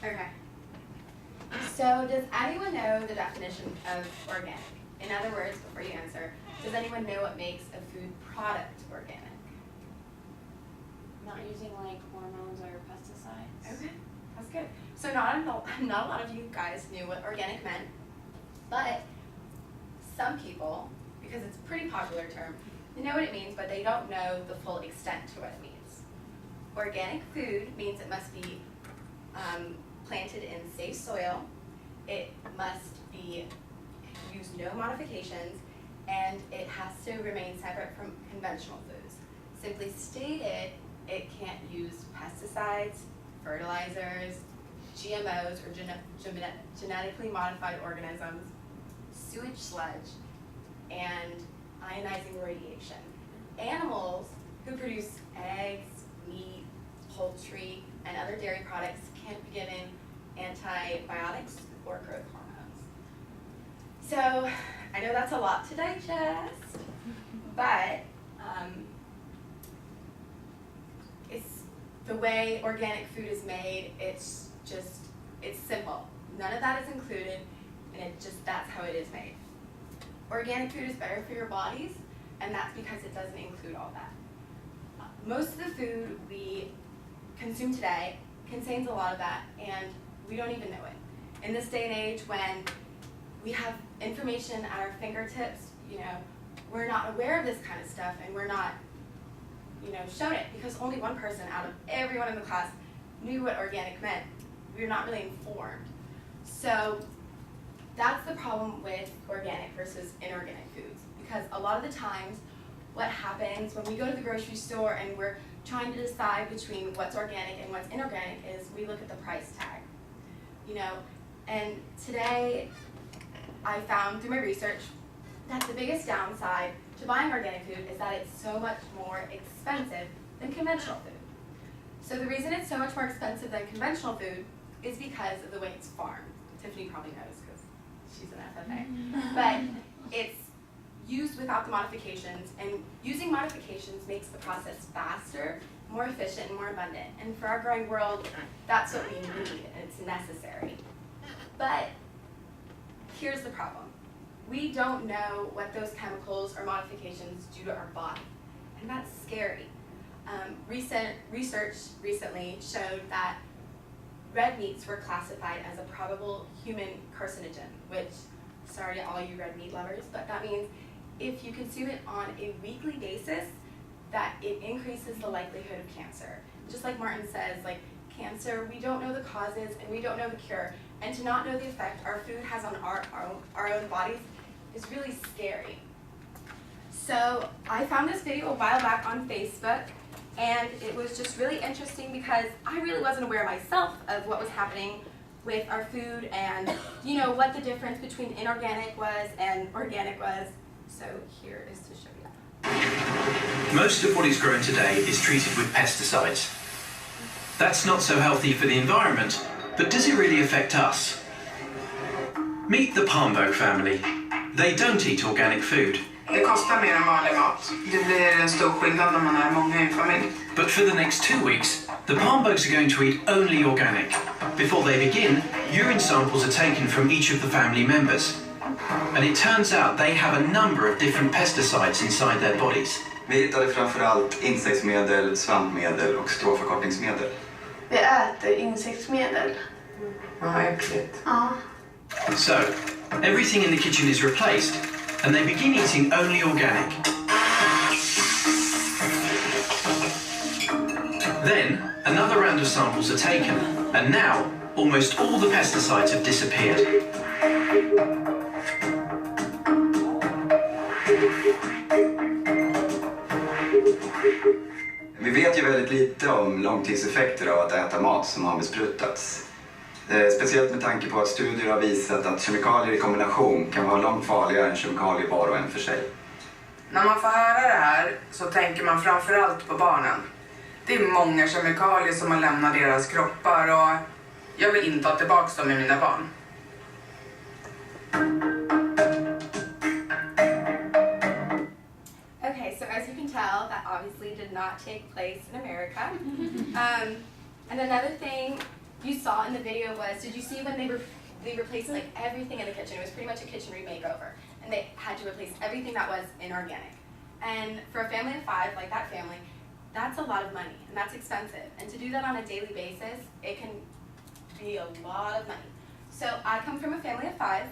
Okay. So does anyone know the definition of organic? In other words, before you answer, does anyone know what makes a food product organic? Not using like hormones or pesticides. Okay, that's good. So not a lot of you guys knew what organic meant, but some people, because it's a pretty popular term, they know what it means, but they don't know the full extent to what it means. Organic food means it must be planted in safe soil, it must be use no modifications, and it has to remain separate from conventional foods. Simply stated, it can't use pesticides, fertilizers, GMOs, or genetically modified organisms, sewage sludge, and ionizing radiation. Animals who produce eggs, meat, poultry, and other dairy products can't be given antibiotics or growth hormones. So I know that's a lot to digest, but it's the way organic food is made. It's simple. None of that is included, and that's how it is made. Organic food is better for your bodies, and that's because it doesn't include all that. Most of the food we consume today contains a lot of that, and we don't even know it. In this day and age when we have information at our fingertips, we're not aware of this kind of stuff, and we're not, shown it, because only one person out of everyone in the class knew what organic meant. We're not really informed. So that's the problem with organic versus inorganic foods, because a lot of the times what happens when we go to the grocery store and we're trying to decide between what's organic and what's inorganic is we look at the price tag. And today I found through my research that the biggest downside to buying organic food is that it's so much more expensive than conventional food. So the reason it's so much more expensive than conventional food is because of the way it's farmed. Tiffany probably knows because she's an FFA. But it's used without the modifications, and using modifications makes the process faster, more efficient, and more abundant. And for our growing world, that's what we need, and it's necessary. But here's the problem. We don't know what those chemicals or modifications do to our body, and that's scary. Recent research recently showed that red meats were classified as a probable human carcinogen, which, sorry to all you red meat lovers, but that means if you consume it on a weekly basis, that it increases the likelihood of cancer. Just like Martin says, cancer, we don't know the causes and we don't know the cure, and to not know the effect our food has on our own bodies is really scary. So I found this video a while back on Facebook, and it was just really interesting because I really wasn't aware myself of what was happening with our food and what the difference between inorganic was and organic was. So here is to show you that. Most of what is grown today is treated with pesticides. That's not so healthy for the environment, but does it really affect us? Meet the Palmbo family. They don't eat organic food. Det kostar mer än vanlig mat. Det blir en stor skillnad när man är många i en familj. But for the next 2 weeks, the Palmbos are going to eat only organic. Before they begin, urine samples are taken from each of the family members. And it turns out they have a number of different pesticides inside their bodies. Vi hittade framförallt insektsmedel, svampmedel och stråförkortningsmedel. Vi äter insektsmedel. Ja, äckligt. Ja. So, everything in the kitchen is replaced, and they begin eating only organic. Then, another round of samples are taken, and now, almost all the pesticides have disappeared. Vi vet ju väldigt lite om långtidseffekter av att äta mat som har besprutats. Speciellt med tanke på att studier har visat att kemikalier i kombination kan vara långt farligare än kemikalier var och en för sig. När man får höra det här så tänker man framförallt på barnen. Det är många kemikalier som har lämnat deras kroppar och jag vill inte ha tillbaka dem i mina barn. Okay, so as you can tell, that obviously did not take place in America. And another thing you saw in the video was, did you see when they replaced like everything in the kitchen? It was pretty much a kitchen makeover, and they had to replace everything that was inorganic. And for a family of 5, like that family, that's a lot of money, and that's expensive. And to do that on a daily basis, it can be a lot of money. So I come from a family of 5,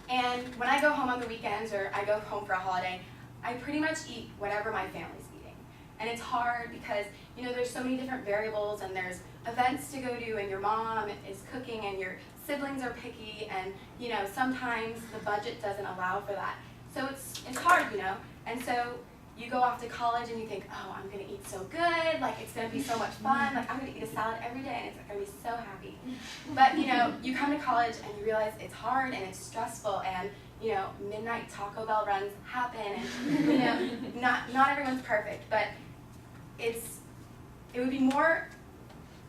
and when I go home on the weekends or I go home for a holiday, I pretty much eat whatever my family's eating. And it's hard because, you know, there's so many different variables, and there's events to go to, and your mom is cooking, and your siblings are picky, and, you know, sometimes the budget doesn't allow for that. So it's hard, you know. And so you go off to college and you think, oh, I'm gonna eat so good, like it's gonna be so much fun, like I'm gonna eat a salad every day and it's gonna be so happy. But you know, you come to college and you realize it's hard and it's stressful, and you know, midnight Taco Bell runs happen, and you know, not everyone's perfect, but it would be more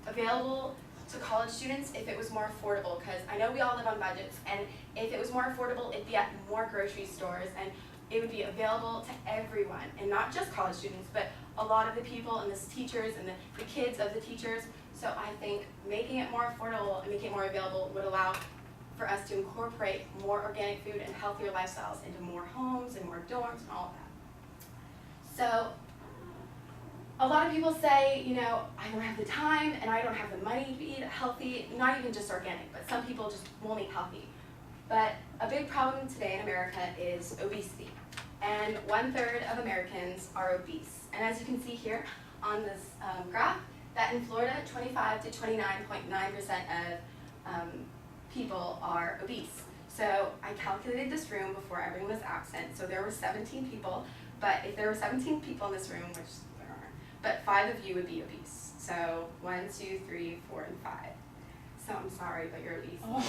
available to college students if it was more affordable, because I know we all live on budgets, and if it was more affordable, it'd be at more grocery stores, and it would be available to everyone, and not just college students, but a lot of the people and the teachers and the kids of the teachers. So I think making it more affordable and making it more available would allow for us to incorporate more organic food and healthier lifestyles into more homes and more dorms and all of that. So a lot of people say, you know, I don't have the time and I don't have the money to eat healthy, not even just organic, but some people just won't eat healthy. But a big problem today in America is obesity. And 1/3 of Americans are obese. And as you can see here on this graph, that in Florida, 25 to 29.9% of people are obese. So I calculated this room before everyone was absent. So there were 17 people, but if there were 17 people in this room, which there aren't, but 5 of you would be obese. So 1, 2, 3, 4, and 5. So I'm sorry, but you're obese. Oh.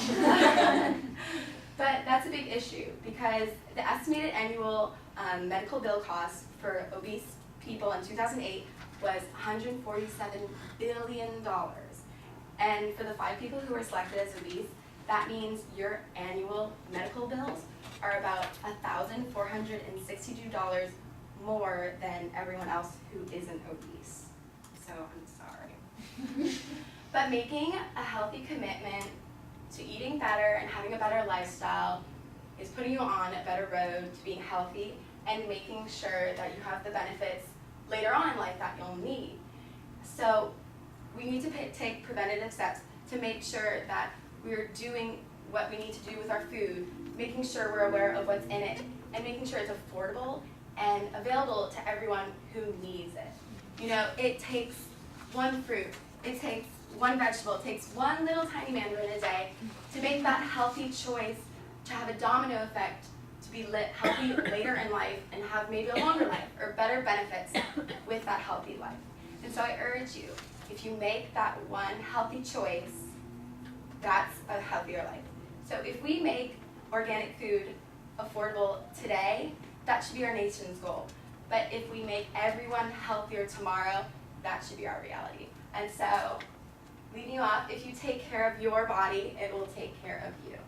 But that's a big issue because the estimated annual medical bill cost for obese people in 2008 was $147 billion. And for the 5 people who were selected as obese, that means your annual medical bills are about $1,462 more than everyone else who isn't obese. So I'm sorry. But making a healthy commitment to eating better and having a better lifestyle is putting you on a better road to being healthy and making sure that you have the benefits later on in life that you'll need. So we need to take preventative steps to make sure that we're doing what we need to do with our food, making sure we're aware of what's in it, and making sure it's affordable and available to everyone who needs it. You know, it takes one fruit, it takes one vegetable, it takes one little tiny mandarin a day to make that healthy choice, to have a domino effect, to be healthy later in life and have maybe a longer life or better benefits with that healthy life. And so I urge you, if you make that one healthy choice, that's a healthier life. So if we make organic food affordable today, that should be our nation's goal. But if we make everyone healthier tomorrow, that should be our reality. And so, leading you off, if you take care of your body, it will take care of you.